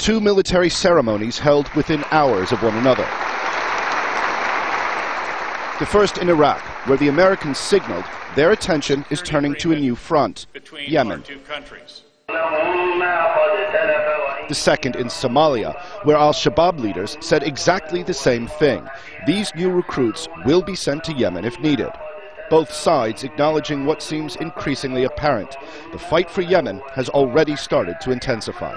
Two military ceremonies held within hours of one another. The first in Iraq, where the Americans signaled their attention is turning to a new front, Yemen. The second in Somalia, where al-Shabaab leaders said exactly the same thing. These new recruits will be sent to Yemen if needed. Both sides acknowledging what seems increasingly apparent. The fight for Yemen has already started to intensify.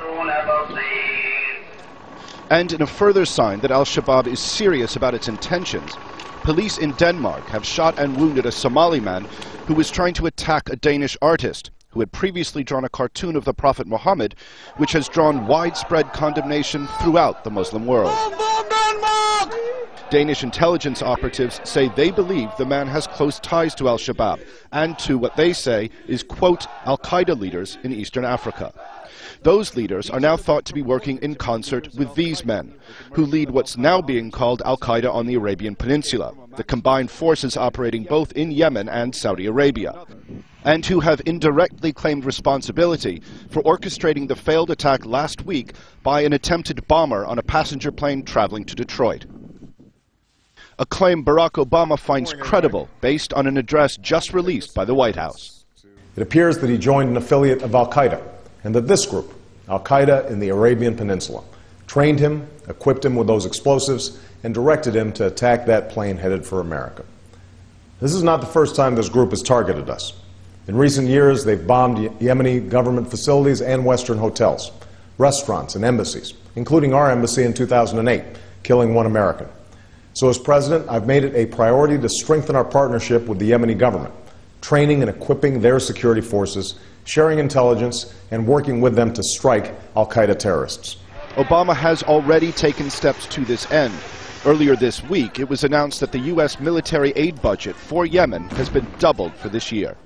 And in a further sign that al-Shabaab is serious about its intentions, police in Denmark have shot and wounded a Somali man who was trying to attack a Danish artist who had previously drawn a cartoon of the Prophet Muhammad, which has drawn widespread condemnation throughout the Muslim world. Danish intelligence operatives say they believe the man has close ties to al-Shabaab and to what they say is, quote, al-Qaeda leaders in Eastern Africa. Those leaders are now thought to be working in concert with these men, who lead what's now being called al-Qaeda on the Arabian Peninsula, the combined forces operating both in Yemen and Saudi Arabia, and who have indirectly claimed responsibility for orchestrating the failed attack last week by an attempted bomber on a passenger plane traveling to Detroit. A claim Barack Obama finds credible based on an address just released by the White House. It appears that he joined an affiliate of al-Qaeda, and that this group, al-Qaeda in the Arabian Peninsula, trained him, equipped him with those explosives, and directed him to attack that plane headed for America. This is not the first time this group has targeted us. In recent years, they've bombed Yemeni government facilities and Western hotels, restaurants and embassies, including our embassy in 2008, killing one American. So as president, I've made it a priority to strengthen our partnership with the Yemeni government, training and equipping their security forces, sharing intelligence, and working with them to strike al-Qaeda terrorists. Obama has already taken steps to this end. Earlier this week, it was announced that the U.S. military aid budget for Yemen has been doubled for this year.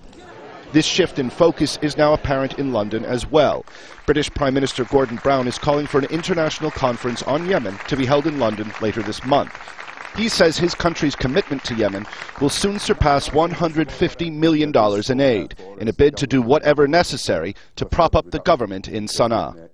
This shift in focus is now apparent in London as well. British Prime Minister Gordon Brown is calling for an international conference on Yemen to be held in London later this month. He says his country's commitment to Yemen will soon surpass $150 million in aid, in a bid to do whatever necessary to prop up the government in Sana'a.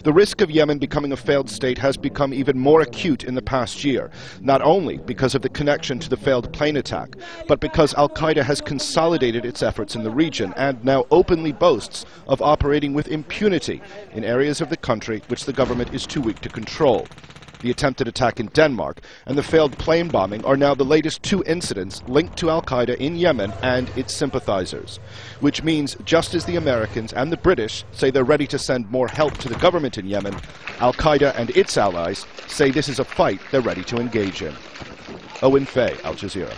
The risk of Yemen becoming a failed state has become even more acute in the past year, not only because of the connection to the failed plane attack, but because al-Qaeda has consolidated its efforts in the region and now openly boasts of operating with impunity in areas of the country which the government is too weak to control. The attempted attack in Denmark and the failed plane bombing are now the latest two incidents linked to al-Qaeda in Yemen and its sympathizers. Which means, just as the Americans and the British say they're ready to send more help to the government in Yemen, al-Qaeda and its allies say this is a fight they're ready to engage in. Owen Fay, Al Jazeera.